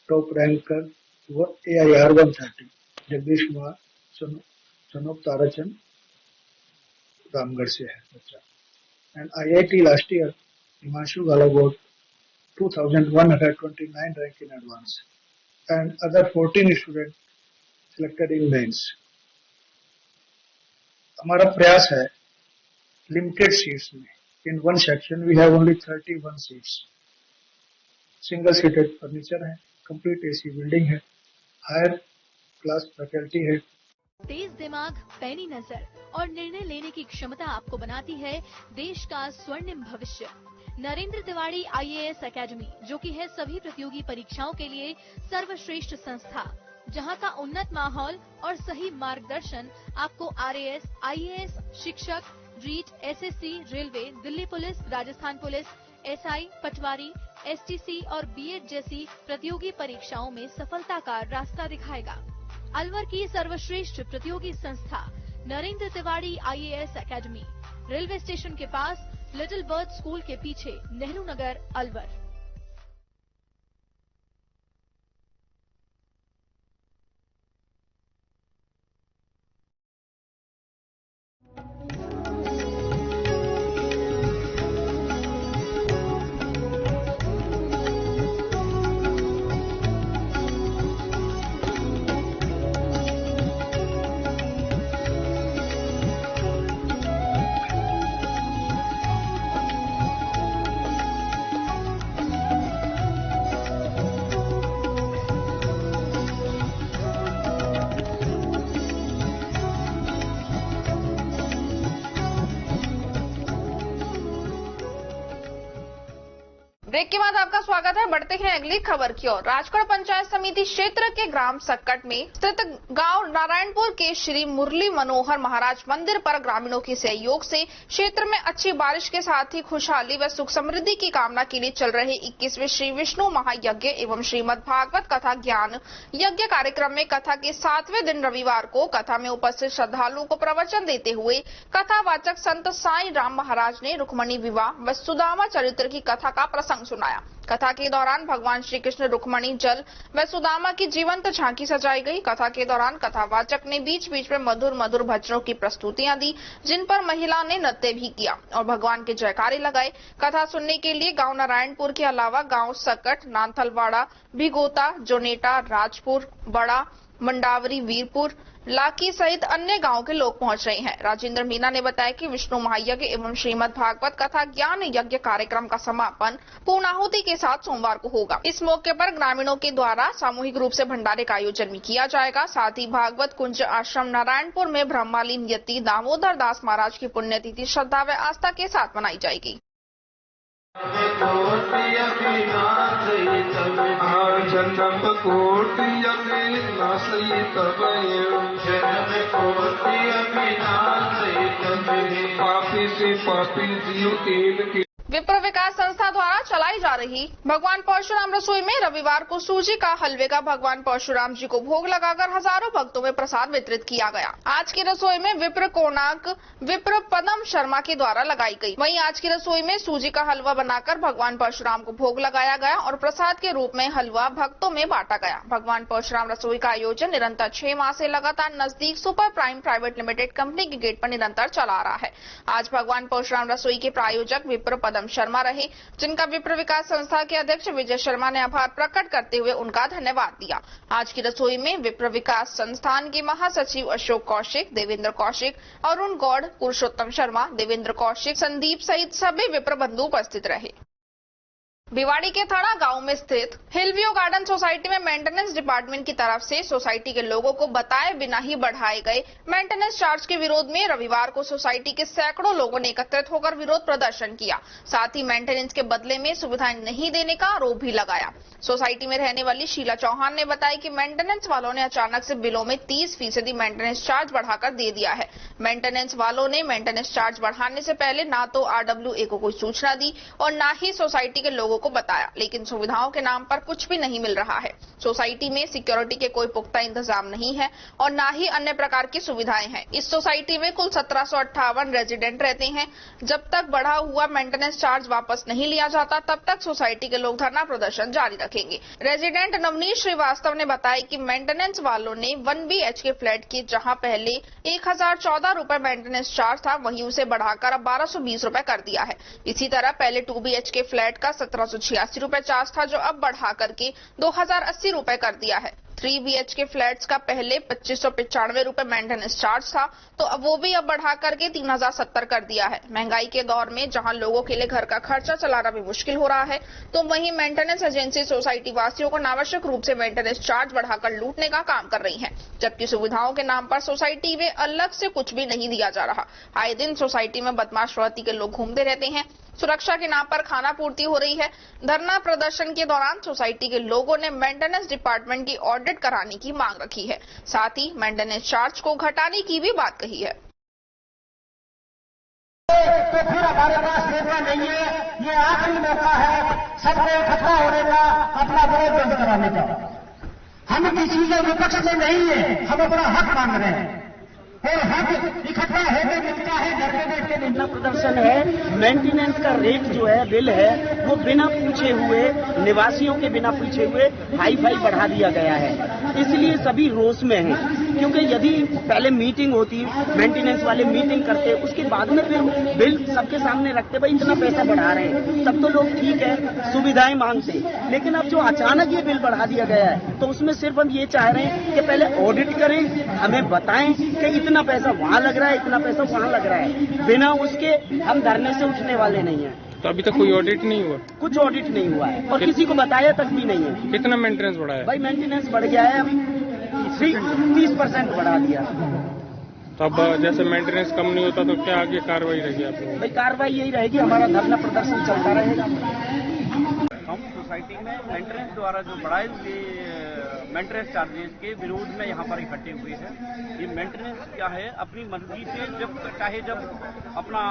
Top ranker AIR 130, Jagdish Kumar Sanop Tarachand Ramgarh से है बच्चा. And IIT last year, Himanshu Gala got 2,129 rank in advance. And other 14 students selected in mains. हमारा प्रयास है limited seats में. In one section we have only 31 seats. Single seated furniture है, complete AC building है, higher class faculty है. तेज दिमाग, पैनी नजर और निर्णय लेने की क्षमता आपको बनाती है देश का स्वर्णिम भविष्य. नरेंद्र तिवारी IAS एकेडमी, जो कि है सभी प्रतियोगी परीक्षाओं के लिए सर्वश्रेष्ठ संस्था, जहां का उन्नत माहौल और सही मार्गदर्शन आपको RAS, IAS, शिक्षक, REET, SSC, railway, Delhi police, Rajasthan police, SI, patwari, STC और BEd जैसी प्रतियोगी परीक्षाओं में सफलता का रास्ता दिखाएगा. अलवर की सर्वश्रेष्ठ प्रतियोगी संस्था Narendra Tiwari IAS academy, railway station के पास, लिटिल बर्ड स्कूल के पीछे, नेहरू नगर, अलवर. ब्रेक के बाद आपका स्वागत है. बढ़ते हैं अगली खबर की ओर. राजगढ़ पंचायत समिति क्षेत्र के ग्राम सक्कट में स्थित गांव नारायणपुर के श्री मुरली मनोहर महाराज मंदिर पर ग्रामीणों के सहयोग से क्षेत्र में अच्छी बारिश के साथ ही खुशहाली व सुख समृद्धि की कामना के लिए चल रहे 21वें श्री विष्णु महायज्ञ एवं श्रीमद् भागवत कथा ज्ञान यज्ञ कार्यक्रम में कथा के 7वें दिन रविवार को कथा में उपस्थित श्रद्धालुओं को प्रवचन देते हुए कथावाचक संत साईं राम महाराज ने रुक्मणी विवाह व सुदामा चरित्र की कथा का प्रसंग सुनाया. कथा के दौरान भगवान श्री कृष्ण रुक्मणी जल व सुदामा की जीवंत झांकी सजाई गई. कथा के दौरान कथावाचक ने बीच बीच में मधुर मधुर भजनों की प्रस्तुतियां दी, जिन पर महिला ने नृत्य भी किया और भगवान के जयकारे लगाए. कथा सुनने के लिए गांव नारायणपुर के अलावा गांव सकट, नानथलवाड़ा, भिगोता, जोनेटा, राजपुर, बड़ा, मंडावरी, वीरपुर, लाकी सहित अन्य गांव के लोग पहुंच रहे हैं. राजेंद्र मीना ने बताया कि विष्णु महायज्ञ एवं श्रीमद् भागवत कथा ज्ञान यज्ञ कार्यक्रम का समापन पूर्णाहुति के साथ सोमवार को होगा. इस मौके पर ग्रामीणों के द्वारा सामूहिक रूप से भंडारे का आयोजन भी किया जाएगा. साथ ही भागवत कुंज आश्रम नारायणपुर में ब्रह्मालीन यति दामोदर दास महाराज की पुण्यतिथि श्रद्धा व आस्था के साथ मनाई जाएगी. जन्म कोटि अविनाशी तब पापी से पापी जीव एक. विप्र विकास संस्था द्वारा चलाई जा रही भगवान परशुराम रसोई में रविवार को सूजी का हलवे का भगवान परशुराम जी को भोग लगाकर हजारों भक्तों में प्रसाद वितरित किया गया. आज की रसोई में विप्र कोणार्क विप्र पदम शर्मा के द्वारा लगाई गई. वहीं आज की रसोई में सूजी का हलवा बनाकर भगवान परशुराम को भोग लगाया गया और प्रसाद के रूप में हलवा भक्तों में बांटा गया. भगवान परशुराम रसोई का आयोजन निरंतर 6 माह से लगातार नजदीक super prime private limited company के गेट पर निरंतर चला रहा है. आज भगवान परशुराम रसोई के प्रायोजक विप्र पदम शर्मा रहे, जिनका विप्र विकास संस्था के अध्यक्ष विजय शर्मा ने आभार प्रकट करते हुए उनका धन्यवाद दिया. आज की रसोई में विप्र विकास संस्थान के महासचिव अशोक कौशिक, देवेंद्र कौशिक, अरुण गौड़, पुरुषोत्तम शर्मा, देवेंद्र कौशिक, संदीप सहित सभी विप्र बंधु उपस्थित रहे. भिवाड़ी के थड़ा गांव में स्थित हिलव्यू गार्डन सोसाइटी में मेंटेनेंस डिपार्टमेंट की तरफ से सोसाइटी के लोगों को बताए बिना ही बढ़ाए गए मेंटेनेंस चार्ज के विरोध में रविवार को सोसाइटी के सैकड़ों लोगों ने एकत्रित होकर विरोध प्रदर्शन किया. साथ ही मेंटेनेंस के बदले में सुविधाएं नहीं देने का आरोप भी लगाया. सोसाइटी में रहने वाली शीला चौहान ने बताया कि मेंटेनेंस वालों ने अचानक से बिलों में 30% मेंटेनेंस चार्ज बढ़ाकर दे दिया है। मेंटेनेंस वालों ने मेंटेनेंस चार्ज बढ़ाने से पहले ना तो RWA को कोई सूचना दी और ना ही सोसाइटी के लोगों को बताया, लेकिन सुविधाओं के नाम पर कुछ भी नहीं मिल रहा है। सोसाइटी में सिक्योरिटी के कोई पुख्ता इंतजाम नहीं है और ना ही अन्य प्रकार की सुविधाएं हैं। इस सोसाइटी में कुल 1758 रेजिडेंट रहते हैं। जब तक बढ़ा हुआ मेंटेनेंस चार्ज वापस नहीं लिया जाता तब तक सोसाइटी के लोग धरना प्रदर्शन जारी रखेंगे। रेजिडेंट नवनीत श्रीवास्तव ने बताया कि मेंटेनेंस वालों ने 1 BHK फ्लैट के जहां पहले 1014 रुपए मेंटेनेंस चार्ज था, वहीं उसे बढ़ाकर अब 1220 रुपए कर दिया है। इसी तरह पहले 2 BHK फ्लैट का 1786 रुपए चार्ज था, जो अब बढ़ा करके 2080 रुपए कर दिया है। 3 BHK फ्लैट्स का पहले 2595 रुपए मेंटेनेंस चार्ज था, तो अब वो भी अब बढ़ा करके 3070 कर दिया है। महंगाई के दौर में जहां लोगों के लिए घर का खर्चा चलाना भी मुश्किल हो रहा है, तो वहीं मेंटेनेंस एजेंसी सोसाइटी वासियों को अनावश्यक रूप से मेंटेनेंस चार्ज बढ़ाकर लूटने का काम कर रही है, जबकि सुविधाओं के नाम पर सोसाइटी में अलग से कुछ भी नहीं दिया जा रहा। आए दिन सोसाइटी में बदमाश प्रवृत्ति के लोग घूमते रहते हैं। सुरक्षा के नाम पर खाना पूर्ति हो रही है। धरना प्रदर्शन के दौरान सोसाइटी के लोगों ने मेंटेनेंस डिपार्टमेंट की ऑडिट कराने की मांग रखी है, साथ ही मेंटेनेंस चार्ज को घटाने की भी बात कही है। तो फिर हमारे पास मौका नहीं है, ये आखिरी मौका है सबको इकट्ठा होने का, अपना विरोध दर्ज कराने का। हम किसी के विपक्ष में नहीं है, हम अपना हक मांग रहे हैं और हक इकट्ठा होकर मिलता है। घर में बैठ के धरना प्रदर्शन है। मेंटेनेंस का रेट जो है, बिल है, वो बिना पूछे हुए, निवासियों के बिना पूछे हुए हाई फाई बढ़ा दिया गया है। इसलिए सभी रोष में हैं, क्योंकि यदि पहले मीटिंग होती, मेंटेनेंस वाले मीटिंग करते, उसके बाद में फिर बिल सबके सामने रखते, भाई इतना पैसा बढ़ा रहे हैं, तब तो लोग ठीक है सुविधाएं मांगते। लेकिन अब जो अचानक ये बिल बढ़ा दिया गया है, तो उसमें सिर्फ हम ये चाह रहे हैं कि पहले ऑडिट करें, हमें बताएं कि इतना पैसा वहां लग रहा है, इतना पैसा वहां लग रहा है। बिना उसके हम धरने से उठने वाले नहीं हैं। तो अभी तक कोई ऑडिट नहीं हुआ? कुछ ऑडिट नहीं हुआ है और किसी को बताया तक भी नहीं है। कितना मेंटेनेंस बढ़ा है? भाई मेंटेनेंस बढ़ गया है, 30% बढ़ा दिया। तो अब जैसे मेंटेनेंस कम नहीं होता तो क्या आगे कार्रवाई रहेगी आप लोगों? भाई कार्रवाई यही रहेगी, हमारा धरना प्रदर्शन चलता रहेगा। हम सोसाइटी में मेंटेनेंस द्वारा जो बढ़ाए हुए मेंटेनेंस चार्जेस के विरोध में यहाँ पर इकट्ठे हुए हैं। ये मेंटेनेंस क्या है, अपनी मर्जी से जब अपना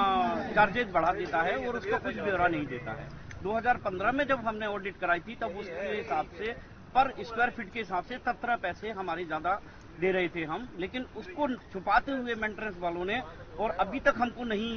चार्जेस बढ़ा देता है और उसका कुछ ब्यौरा नहीं देता है। 2015 में जब हमने ऑडिट कराई थी, तब उसके हिसाब से पर स्क्वायर फीट के हिसाब से 17 पैसे हमारे ज्यादा दे रहे थे हम, लेकिन उसको छुपाते हुए मेंटेनेंस वालों ने, और अभी तक हमको नहीं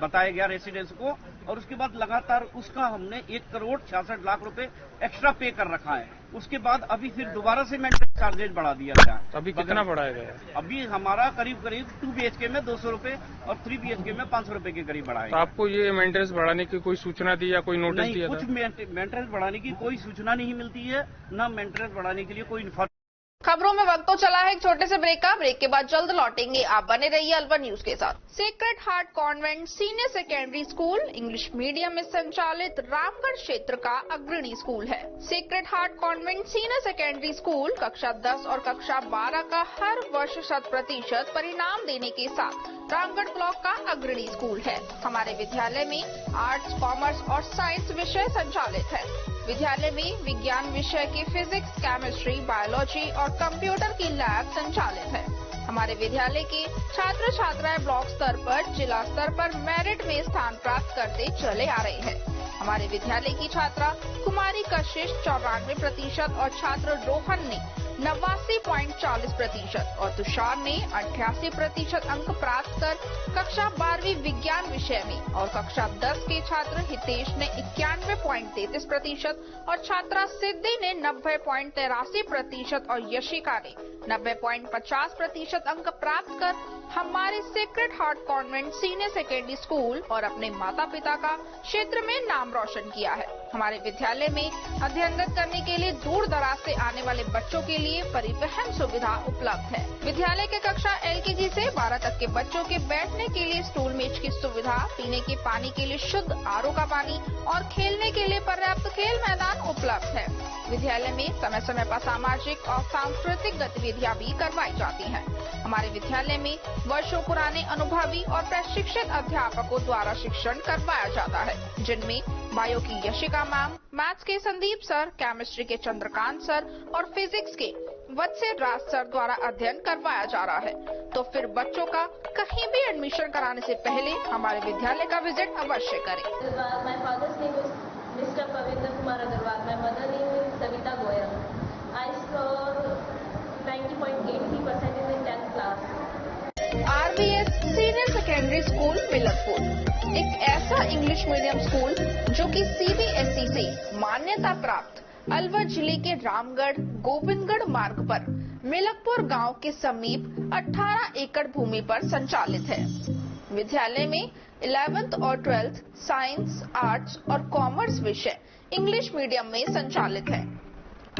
बताया गया रेसिडेंस को, और उसके बाद लगातार उसका हमने 1,66,00,000 रुपए एक्स्ट्रा पे कर रखा है। उसके बाद अभी फिर दोबारा से मेंटेनेंस चार्जेज बढ़ा दिया गया। अभी कितना बढ़ाया गया? अभी हमारा करीब 2 BHK में 200 रुपए और 3 BHK में 500 रुपए के करीब बढ़ाया। तो आपको ये मेंटेनेंस बढ़ाने की कोई सूचना दी या कोई नोटिस दिया? कुछ मेंटेनेंस बढ़ाने की कोई सूचना नहीं मिलती है, न मेंटेनेंस बढ़ाने के लिए कोई इन्फॉर्मेशन। खबरों में वक्त तो चला है एक छोटे से ब्रेक का। ब्रेक के बाद जल्द लौटेंगे, आप बने रहिए अलवर न्यूज के साथ। Sacred heart convent senior secondary school English medium में संचालित रामगढ़ क्षेत्र का अग्रणी स्कूल है। Sacred heart convent senior secondary school कक्षा 10 और कक्षा 12 का हर वर्ष 100% परिणाम देने के साथ रामगढ़ ब्लॉक का अग्रणी स्कूल है। हमारे विद्यालय में आर्ट्स, कॉमर्स और साइंस विषय संचालित है। विद्यालय में विज्ञान विषय के फिजिक्स, केमिस्ट्री, बायोलॉजी और कंप्यूटर की लैब संचालित है। हमारे विद्यालय के छात्र छात्राएं ब्लॉक स्तर पर, जिला स्तर पर मेरिट में स्थान प्राप्त करते चले आ रहे हैं। हमारे विद्यालय की छात्रा कुमारी कशिश 94% और छात्र रोहन ने 89.40% और तुषार ने 88% अंक प्राप्त कर कक्षा 12वीं विज्ञान विषय में, और कक्षा 10 के छात्र हितेश ने 91.33% और छात्रा सिद्धि ने 90.83% और यशिका ने 90.50% अंक प्राप्त कर हमारे sacred heart convent senior secondary school और अपने माता पिता का क्षेत्र में नाम रोशन किया है। हमारे विद्यालय में अध्ययनरत करने के लिए दूर दराज से आने वाले बच्चों के लिए परिवहन सुविधा उपलब्ध है। विद्यालय के कक्षा LKG से 12 तक के बच्चों के बैठने के लिए स्टूल मेज की सुविधा, पीने के पानी के लिए शुद्ध RO का पानी और खेलने के लिए पर्याप्त खेल मैदान उपलब्ध है। विद्यालय में समय समय पर सामाजिक और सांस्कृतिक गतिविधियां भी करवाई जाती हैं। हमारे विद्यालय में वर्षों पुराने अनुभवी और प्रशिक्षित अध्यापकों द्वारा शिक्षण करवाया जाता है, जिनमें बायो की यशिका मैम, मैथ्स के संदीप सर, केमिस्ट्री के चंद्रकांत सर और फिजिक्स के वत्स्य राज सर द्वारा अध्ययन करवाया जा रहा है। तो फिर बच्चों का कहीं भी एडमिशन कराने से पहले हमारे विद्यालय का विजिट अवश्य करें। My father's name is Mr. Pavindra Kumar Agarwal. My mother name is Savita Goyal. I scored 90.83% in the 10th class. RBS senior secondary school Milakpur एक ऐसा इंग्लिश मीडियम स्कूल जो कि CBSE से मान्यता प्राप्त अलवर जिले के रामगढ़ गोविंदगढ़ मार्ग पर मिलकपुर गांव के समीप 18 एकड़ भूमि पर संचालित है। विद्यालय में 11th और 12th साइंस, आर्ट्स और कॉमर्स विषय इंग्लिश मीडियम में संचालित है।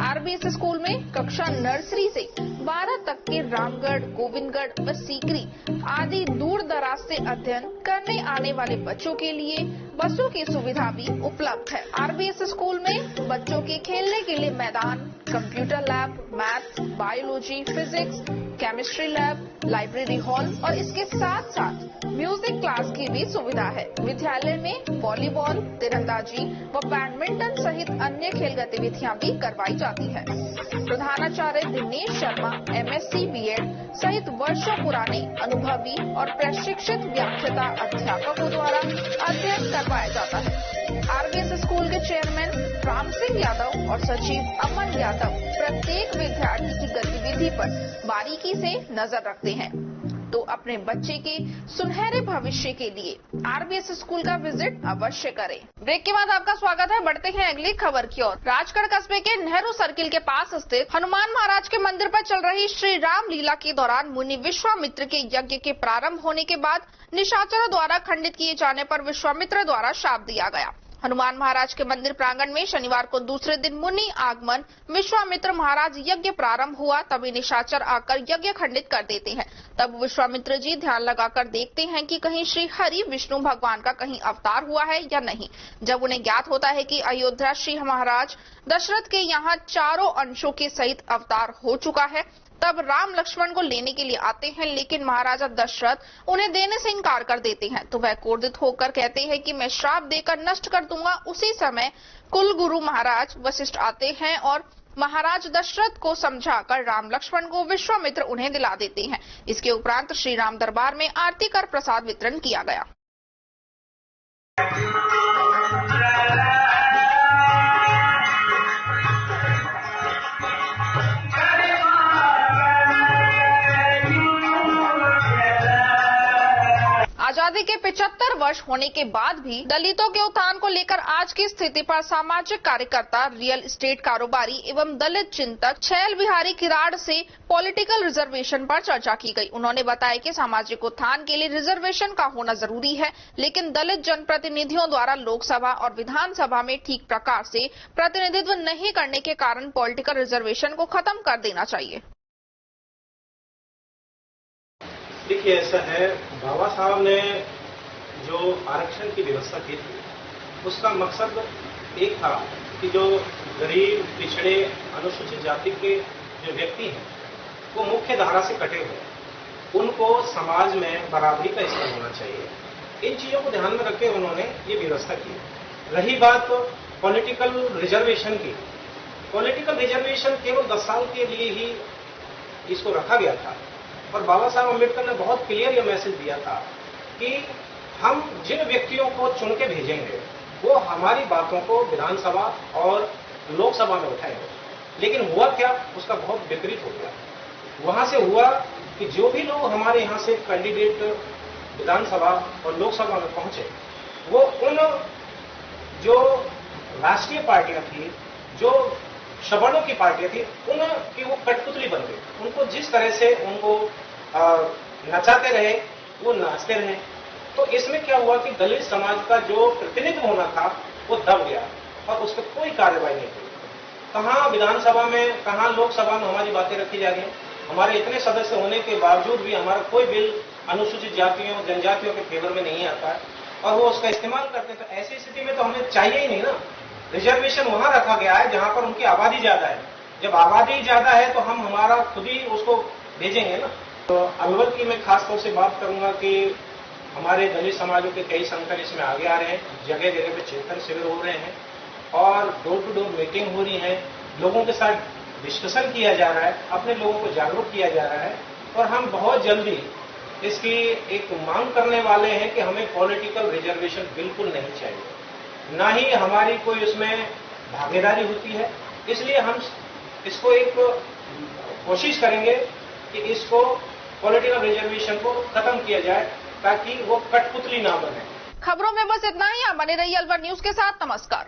RBS स्कूल में कक्षा नर्सरी से 12 तक के रामगढ़, गोविंदगढ़ व सीकरी आदि दूर दराज से अध्ययन करने आने वाले बच्चों के लिए बसों की सुविधा भी उपलब्ध है। RBS स्कूल में बच्चों के खेलने के लिए मैदान, computer lab, maths, biology, physics, chemistry lab, library hall और इसके साथ साथ म्यूजिक क्लास की भी सुविधा है। विद्यालय में वॉलीबॉल, तीरंदाजी व बैडमिंटन सहित अन्य खेल गतिविधियां भी करवाई जाती है। प्रधानाचार्य दिनेश शर्मा MSc B.Ed सहित वर्षों पुराने अनुभवी और प्रशिक्षित व्याख्याता अध्यापकों द्वारा अध्ययन करवाया जाता है। RBS स्कूल के चेयरमैन राम सिंह यादव और सचिव अमन यादव प्रत्येक विद्यार्थी की गतिविधि पर बारीकी से नजर रखते हैं। तो अपने बच्चे के सुनहरे भविष्य के लिए RBS स्कूल का विजिट अवश्य करें। ब्रेक के बाद आपका स्वागत है। बढ़ते हैं अगली खबर की ओर। राजगढ़ कस्बे के नेहरू सर्किल के पास स्थित हनुमान महाराज के मंदिर पर चल रही श्री राम लीला के दौरान मुनि विश्वामित्र के यज्ञ के प्रारंभ होने के बाद निशाचरों द्वारा खंडित किए जाने पर विश्वामित्र द्वारा शाप दिया गया। हनुमान महाराज के मंदिर प्रांगण में शनिवार को दूसरे दिन मुनि आगमन, विश्वामित्र महाराज यज्ञ प्रारंभ हुआ तभी निशाचर आकर यज्ञ खंडित कर देते हैं। तब विश्वामित्र जी ध्यान लगाकर देखते हैं कि कहीं श्री हरि विष्णु भगवान का कहीं अवतार हुआ है या नहीं। जब उन्हें ज्ञात होता है कि अयोध्या श्री महाराज दशरथ के यहाँ चारों अंशों के सहित अवतार हो चुका है, तब राम लक्ष्मण को लेने के लिए आते हैं, लेकिन महाराजा दशरथ उन्हें देने से इनकार कर देते हैं। तो वह क्रोधित होकर कहते हैं कि मैं श्राप देकर नष्ट कर दूंगा। उसी समय कुल गुरु महाराज वशिष्ठ आते हैं और महाराज दशरथ को समझाकर राम लक्ष्मण को विश्वामित्र उन्हें दिला देते हैं। इसके उपरांत श्री राम दरबार में आरती कर प्रसाद वितरण किया गया। आजादी के 75 वर्ष होने के बाद भी दलितों के उत्थान को लेकर आज की स्थिति पर सामाजिक कार्यकर्ता, रियल एस्टेट कारोबारी एवं दलित चिंतक छैल बिहारी किराड़ से पॉलिटिकल रिजर्वेशन पर चर्चा की गई। उन्होंने बताया कि सामाजिक उत्थान के लिए रिजर्वेशन का होना जरूरी है, लेकिन दलित जनप्रतिनिधियों द्वारा लोकसभा और विधानसभा में ठीक प्रकार से प्रतिनिधित्व नहीं करने के कारण पॉलिटिकल रिजर्वेशन को खत्म कर देना चाहिए। देखिए, ऐसा है, बाबा साहब ने जो आरक्षण की व्यवस्था की थी उसका मकसद एक था कि जो गरीब, पिछड़े, अनुसूचित जाति के जो व्यक्ति हैं वो मुख्य धारा से कटे हुए, उनको समाज में बराबरी का स्थान होना चाहिए। इन चीजों को ध्यान में रख के उन्होंने ये व्यवस्था की। रही बात पॉलिटिकल रिजर्वेशन की, पॉलिटिकल रिजर्वेशन केवल 10 साल के लिए ही इसको रखा गया था और बाबा साहब अम्बेडकर ने बहुत क्लियर ये मैसेज दिया था कि हम जिन व्यक्तियों को चुन के भेजेंगे वो हमारी बातों को विधानसभा और लोकसभा में उठाएंगे। लेकिन हुआ क्या, उसका बहुत विपरीत हो गया। वहां से हुआ कि जो भी लोग हमारे यहाँ से कैंडिडेट विधानसभा और लोकसभा में पहुंचे वो उन जो राष्ट्रीय पार्टियां थी, जो सवर्णों की पार्टियां थी, उनकी वो कठपुतली बन गई। उनको जिस तरह से उनको नचाते रहे वो नाचते रहे। तो इसमें क्या हुआ कि दलित समाज का जो प्रतिनिधित्व होना था वो दब गया और उस पर कोई कार्रवाई नहीं हुई। कहाँ विधानसभा में, कहाँ लोकसभा में हमारी बातें रखी जा रही हैं। हमारे इतने सदस्य होने के बावजूद भी हमारा कोई बिल अनुसूचित जातियों, जनजातियों के फेवर में नहीं आता है और वो उसका इस्तेमाल करते हैं। तो ऐसी स्थिति में तो हमें चाहिए ही नहीं ना। रिजर्वेशन वहां रखा गया है जहां पर उनकी आबादी ज्यादा है। जब आबादी ज्यादा है तो हम हमारा खुद ही उसको भेजेंगे ना। तो अभिवल की मैं खास तौर से बात करूंगा कि हमारे दलित समाजों के कई संगठन इसमें आगे आ रहे हैं, जगह जगह पे चिंतन शिविर हो रहे हैं और डोर टू डोर मीटिंग हो रही है, लोगों के साथ डिस्कशन किया जा रहा है, अपने लोगों को जागरूक किया जा रहा है और हम बहुत जल्दी इसकी एक मांग करने वाले हैं कि हमें पॉलिटिकल रिजर्वेशन बिल्कुल नहीं चाहिए, ना ही हमारी कोई उसमें भागीदारी होती है। इसलिए हम इसको एक कोशिश करेंगे कि इसको पॉलिटिकल रिजर्वेशन को खत्म किया जाए ताकि वो कठपुतली ना बने। खबरों में बस इतना ही। आप बने रहिए अलवर न्यूज के साथ। नमस्कार।